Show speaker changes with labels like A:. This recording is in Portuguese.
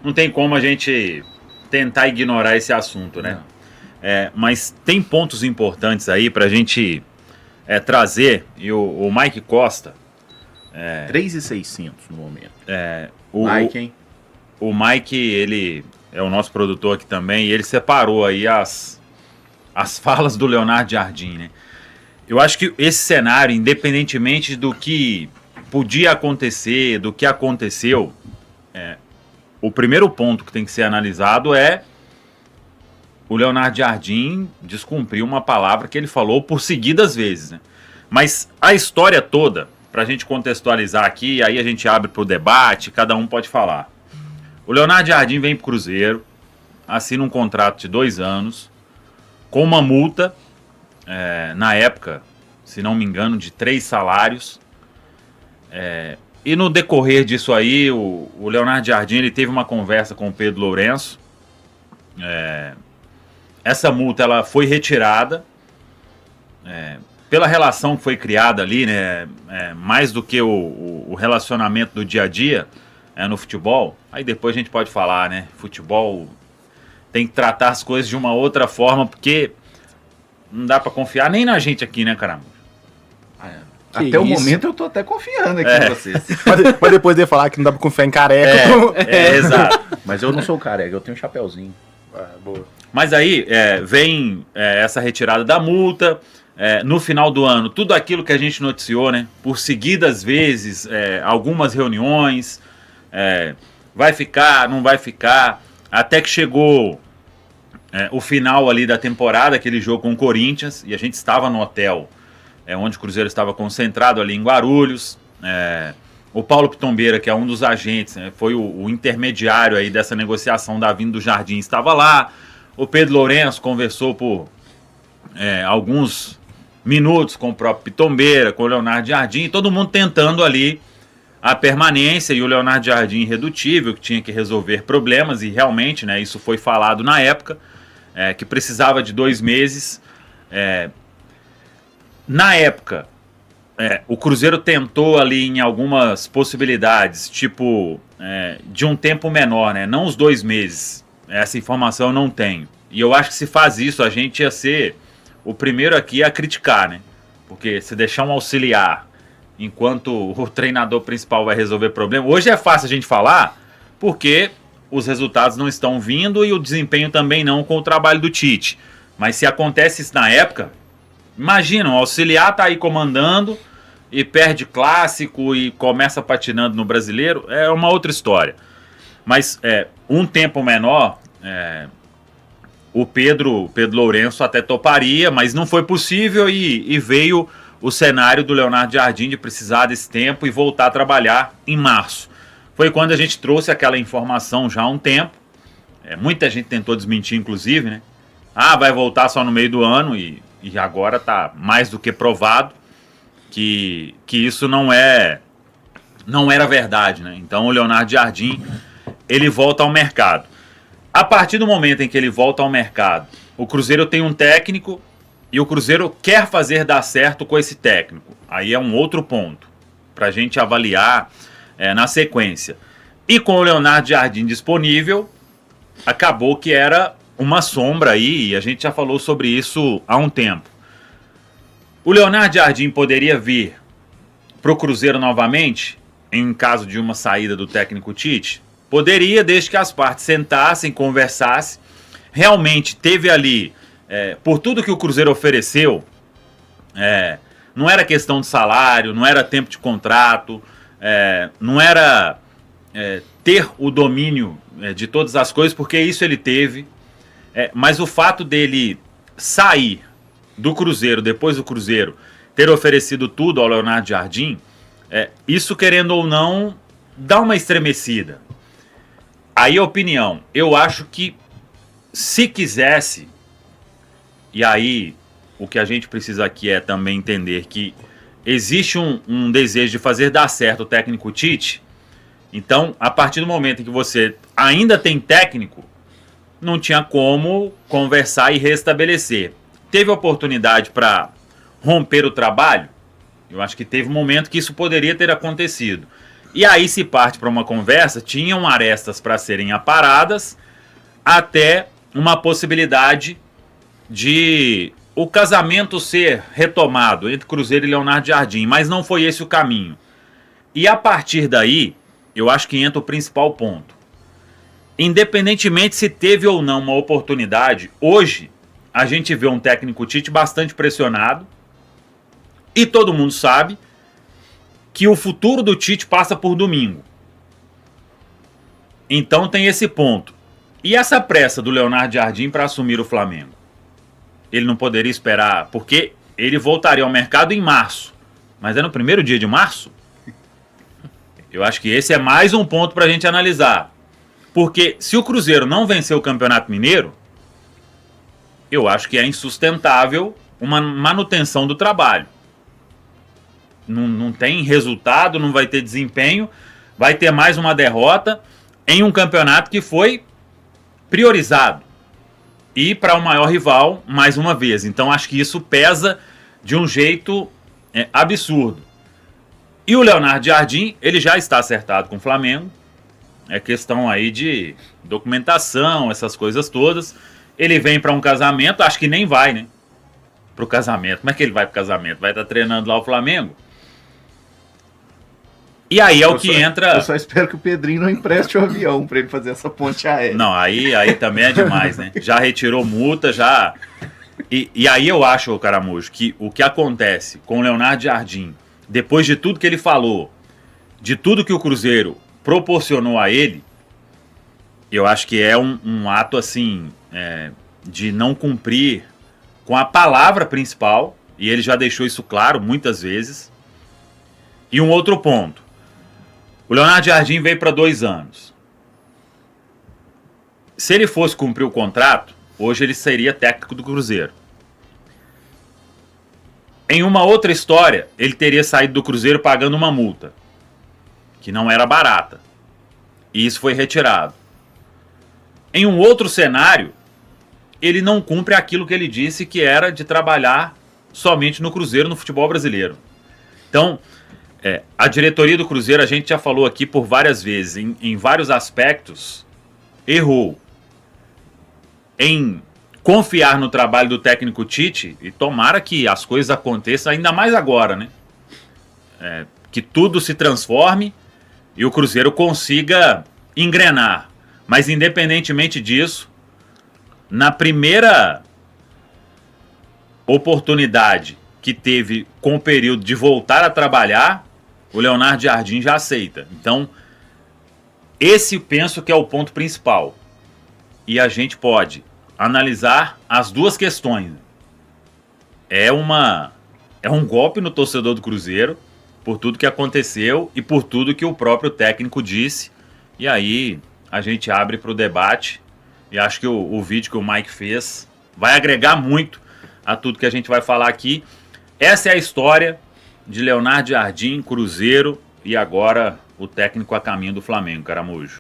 A: não tem como a gente tentar ignorar esse assunto, né? Mas tem pontos importantes aí pra gente trazer, e o Mike Costa...
B: 3.600 no momento.
A: Mike, hein? O Mike, ele é o nosso produtor aqui também, e ele separou aí as falas do Leonardo Jardim, né? Eu acho que esse cenário, independentemente do que podia acontecer, do que aconteceu, o primeiro ponto que tem que ser analisado é o Leonardo Jardim descumpriu uma palavra que ele falou por seguidas vezes, né? Mas a história toda, pra gente contextualizar aqui, aí a gente abre pro debate, cada um pode falar. O Leonardo Jardim vem pro Cruzeiro, assina um contrato de 2 anos, com uma multa, na época, se não me engano, de 3 salários. E no decorrer disso aí, o Leonardo Jardim ele teve uma conversa com o Pedro Lourenço. Essa multa ela foi retirada pela relação que foi criada ali, né? Mais do que o relacionamento do dia a dia no futebol. Aí depois a gente pode falar, né? Futebol tem que tratar as coisas de uma outra forma, porque não dá pra confiar nem na gente aqui, né, caramba?
B: Até o momento eu tô até confiando aqui em vocês.
C: Mas depois de falar que não dá pra confiar em careca.
A: Exato.
B: Mas eu não sou careca, eu tenho um chapeuzinho.
C: Boa.
A: Mas aí vem essa retirada da multa. No final do ano, tudo aquilo que a gente noticiou, né? Por seguidas vezes, algumas reuniões. Vai ficar, não vai ficar. Até que chegou o final ali da temporada, aquele jogo com o Corinthians. E a gente estava no hotel onde o Cruzeiro estava concentrado ali em Guarulhos. O Paulo Pitombeira, que é um dos agentes, foi o intermediário aí dessa negociação da vinda do Jardim, estava lá. O Pedro Lourenço conversou por alguns minutos com o próprio Pitombeira, com o Leonardo Jardim, todo mundo tentando ali a permanência, e o Leonardo Jardim irredutível, que tinha que resolver problemas, e realmente, né, isso foi falado na época, que precisava de 2 meses. Na época, o Cruzeiro tentou ali em algumas possibilidades, tipo, de um tempo menor, né, não os 2 meses. Essa informação eu não tenho. E eu acho que se faz isso, a gente ia ser o primeiro aqui a criticar, né? Porque se deixar um auxiliar enquanto o treinador principal vai resolver problema... Hoje é fácil a gente falar porque os resultados não estão vindo e o desempenho também não com o trabalho do Tite. Mas se acontece isso na época, imagina, o auxiliar tá aí comandando e perde clássico e começa patinando no Brasileiro, é uma outra história. Mas um tempo menor... O Pedro Lourenço até toparia, mas não foi possível e veio o cenário do Leonardo Jardim de precisar desse tempo e voltar a trabalhar em março. Foi quando a gente trouxe aquela informação já há um tempo. Muita gente tentou desmentir, inclusive, né? Vai voltar só no meio do ano e agora está mais do que provado que isso não era verdade, né? Então o Leonardo Jardim ele volta ao mercado. A partir do momento em que ele volta ao mercado, o Cruzeiro tem um técnico e o Cruzeiro quer fazer dar certo com esse técnico. Aí é um outro ponto para a gente avaliar na sequência. E com o Leonardo Jardim disponível, acabou que era uma sombra aí, e a gente já falou sobre isso há um tempo. O Leonardo Jardim poderia vir para o Cruzeiro novamente, em caso de uma saída do técnico Tite? Poderia, desde que as partes sentassem, conversassem. Realmente teve ali, por tudo que o Cruzeiro ofereceu, não era questão de salário, não era tempo de contrato, não era ter o domínio de todas as coisas, porque isso ele teve. Mas o fato dele sair do Cruzeiro, depois do Cruzeiro ter oferecido tudo ao Leonardo Jardim, isso, querendo ou não, dá uma estremecida. Aí a opinião, eu acho que se quisesse, e aí o que a gente precisa aqui é também entender que existe um desejo de fazer dar certo o técnico Tite, então a partir do momento em que você ainda tem técnico, não tinha como conversar e restabelecer. Teve oportunidade para romper o trabalho? Eu acho que teve um momento que isso poderia ter acontecido. E aí se parte para uma conversa, tinham arestas para serem aparadas, até uma possibilidade de o casamento ser retomado entre Cruzeiro e Leonardo Jardim, mas não foi esse o caminho. E a partir daí, eu acho que entra o principal ponto. Independentemente se teve ou não uma oportunidade, hoje a gente vê um técnico Tite bastante pressionado e todo mundo sabe que o futuro do Tite passa por domingo. Então tem esse ponto. E essa pressa do Leonardo Jardim para assumir o Flamengo? Ele não poderia esperar, porque ele voltaria ao mercado em março. Mas é no primeiro dia de março? Eu acho que esse é mais um ponto para a gente analisar. Porque se o Cruzeiro não vencer o Campeonato Mineiro, eu acho que é insustentável uma manutenção do trabalho. Não tem resultado, não vai ter desempenho, vai ter mais uma derrota em um campeonato que foi priorizado. E para o maior rival, mais uma vez. Então acho que isso pesa de um jeito absurdo. E o Leonardo Jardim, ele já está acertado com o Flamengo. É questão aí de documentação, essas coisas todas. Ele vem para um casamento, acho que nem vai, né? Pro casamento. Como é que ele vai pro casamento? Vai estar treinando lá o Flamengo? E aí é o que entra...
B: Eu só espero que o Pedrinho não empreste o avião para ele fazer essa ponte aérea.
A: Não, aí também é demais, né? Já retirou multa, já... E aí eu acho, Caramujo, que o que acontece com o Leonardo Jardim, depois de tudo que ele falou, de tudo que o Cruzeiro proporcionou a ele, eu acho que é um ato, assim, de não cumprir com a palavra principal, e ele já deixou isso claro muitas vezes. E um outro ponto. O Leonardo Jardim veio para 2 anos. Se ele fosse cumprir o contrato, hoje ele seria técnico do Cruzeiro. Em uma outra história, ele teria saído do Cruzeiro pagando uma multa, que não era barata. E isso foi retirado. Em um outro cenário, ele não cumpre aquilo que ele disse que era de trabalhar somente no Cruzeiro, no futebol brasileiro. Então, a diretoria do Cruzeiro, a gente já falou aqui por várias vezes, em vários aspectos, errou em confiar no trabalho do técnico Tite, e tomara que as coisas aconteçam ainda mais agora, né? Que tudo se transforme e o Cruzeiro consiga engrenar. Mas independentemente disso, na primeira oportunidade que teve com o período de voltar a trabalhar, o Leonardo Jardim já aceita. Então, esse penso que é o ponto principal. E a gente pode analisar as duas questões. É um golpe no torcedor do Cruzeiro, por tudo que aconteceu e por tudo que o próprio técnico disse. E aí a gente abre para o debate. E acho que o vídeo que o Mike fez vai agregar muito a tudo que a gente vai falar aqui. Essa é a história de Leonardo Jardim, Cruzeiro e agora o técnico a caminho do Flamengo, Caramujo.